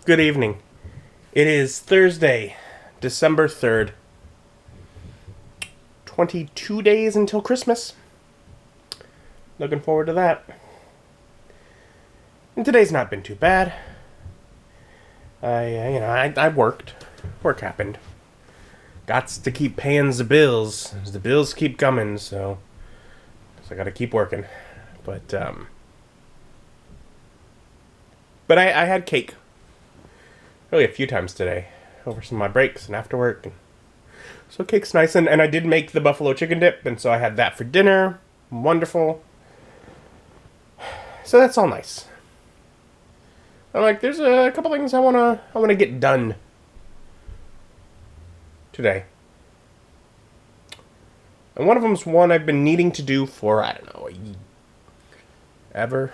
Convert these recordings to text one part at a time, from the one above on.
Good evening. It is Thursday, December 3rd. 22 days until Christmas. Looking forward to that. And today's not been too bad. I worked. Work happened. Gots to keep paying the bills. The bills keep coming, so I gotta keep working. But I had cake. Really a few times today. Over some of my breaks and after work. So cake's nice. And I did make the buffalo chicken dip, and so I had that for dinner. Wonderful. So that's all nice. I'm like, there's a couple things I wanna get done today. And one of them's one I've been needing to do for, I don't know, ever.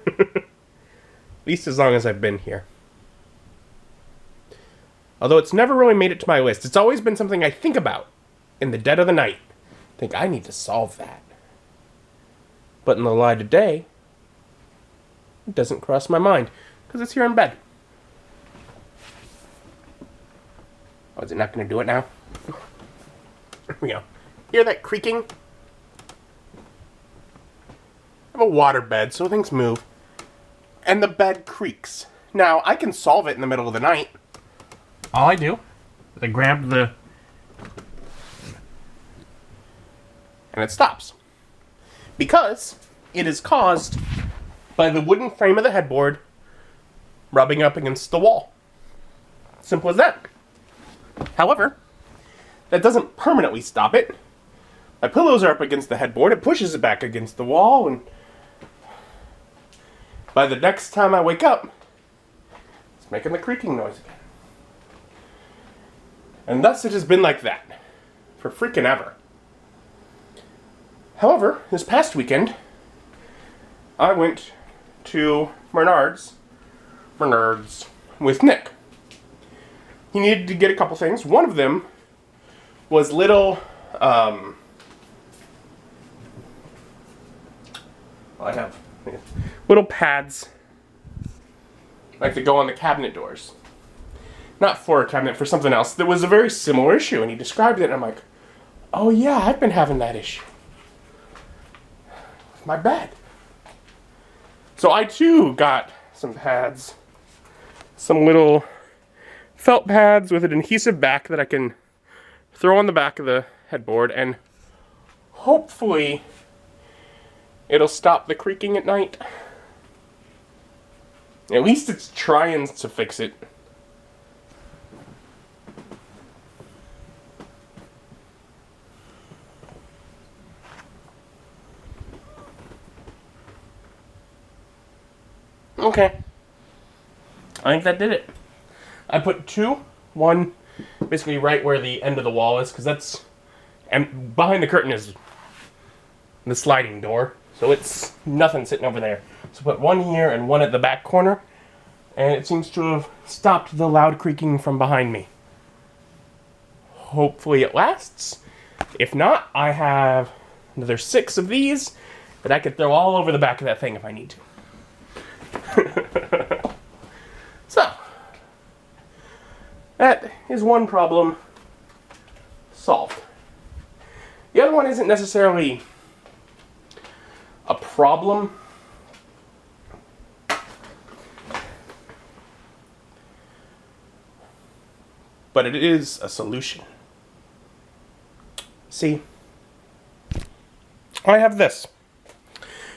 At least as long as I've been here. Although it's never really made it to my list. It's always been something I think about in the dead of the night. I think I need to solve that. But in the light of day, it doesn't cross my mind. Because it's here in bed. Oh, is it not going to do it now? Here we go. Hear that creaking? I have a water bed, so things move. And the bed creaks. Now, I can solve it in the middle of the night. All I do is I grab the... and it stops. Because it is caused by the wooden frame of the headboard rubbing up against the wall. Simple as that. However, that doesn't permanently stop it. My pillows are up against the headboard. It pushes it back against the wall, and by the next time I wake up, it's making the creaking noise again. And thus it has been like that for freaking ever. However, this past weekend, I went to Menards with Nick. He needed to get a couple things. One of them was little, I have little pads, like that go on the cabinet doors. Not for a cabinet, for something else. That was a very similar issue, and he described it, and I'm like, oh yeah, I've been having that issue. With my bed. So I too got some pads. Some little felt pads with an adhesive back that I can throw on the back of the headboard, and hopefully it'll stop the creaking at night. At least it's trying to fix it. Okay. I think that did it. I put one basically right where the end of the wall is, because that's... and behind the curtain is the sliding door, so it's nothing sitting over there. So put one here and one at the back corner, and it seems to have stopped the loud creaking from behind me. Hopefully it lasts. If not, I have another 6 of these that I could throw all over the back of that thing if I need to. So, that is one problem solved. The other one isn't necessarily a problem, but it is a solution. See, I have this.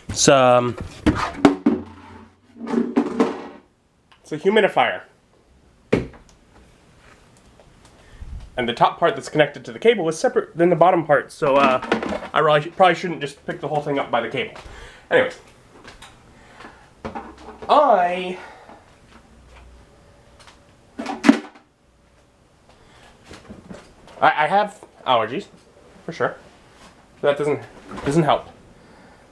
It's a humidifier. And the top part that's connected to the cable is separate than the bottom part, so I probably shouldn't just pick the whole thing up by the cable. Anyways, I have allergies, for sure. That doesn't help.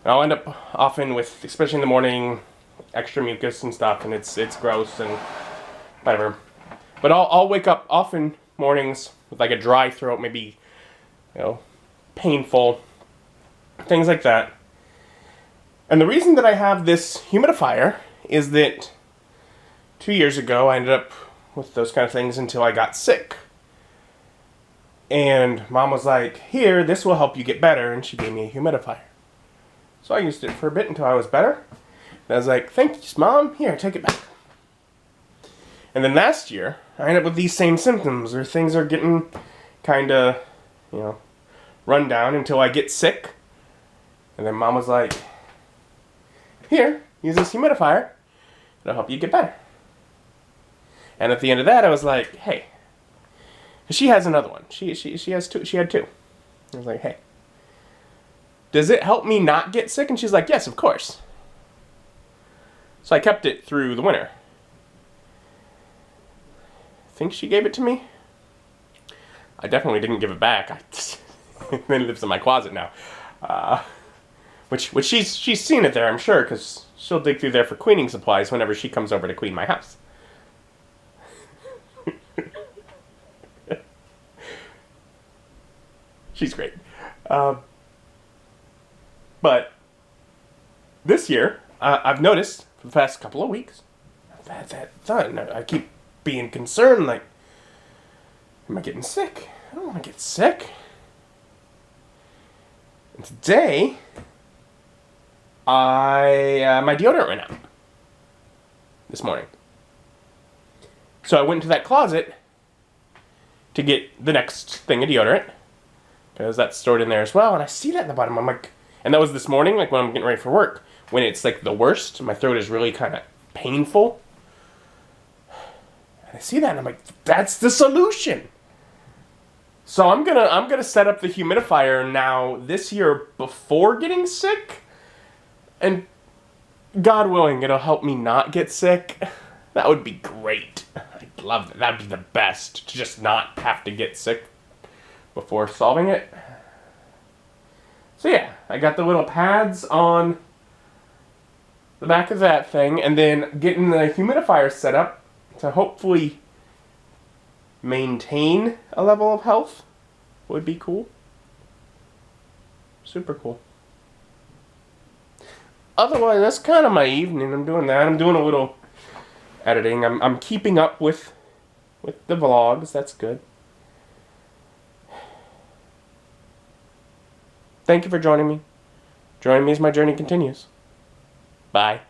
And I'll end up often with, especially in the morning, extra mucus and stuff, and it's gross and whatever. But I'll wake up often mornings with like a dry throat, maybe, painful, things like that. And the reason that I have this humidifier is that 2 years ago, I ended up with those kind of things until I got sick. And Mom was like, here, this will help you get better. And she gave me a humidifier. So I used it for a bit until I was better. And I was like, thanks, Mom. Here, take it back. And then last year, I ended up with these same symptoms, where things are getting kind of, run down until I get sick. And then Mom was like, here, use this humidifier. It'll help you get better. And at the end of that, I was like, hey. She has another one. She has two. She had two. I was like, hey. Does it help me not get sick? And she's like, yes, of course. So I kept it through the winter. I think she gave it to me. I definitely didn't give it back. It lives in my closet now. Which she's seen it there, I'm sure, because she'll dig through there for cleaning supplies whenever she comes over to clean my house. She's great. But this year, I've noticed for the past couple of weeks, I've had that done. I keep being concerned, like, am I getting sick? I don't want to get sick. And today, my deodorant ran out this morning. So I went into that closet to get the next thing of deodorant, because that's stored in there as well. And I see that in the bottom. I'm like, and that was this morning, like when I'm getting ready for work, when it's like the worst. My throat is really kind of painful. And I see that and I'm like, that's the solution. So I'm gonna set up the humidifier now this year before getting sick, and God willing, it'll help me not get sick. That would be great. I'd love that. That'd be the best, to just not have to get sick before solving it. So yeah, I got the little pads on the back of that thing, and then getting the humidifier set up to hopefully maintain a level of health would be cool. Super cool. Otherwise, that's kind of my evening. I'm doing that. I'm doing a little editing. I'm keeping up with the vlogs. That's good. Thank you for joining me. Join me as my journey continues. Bye.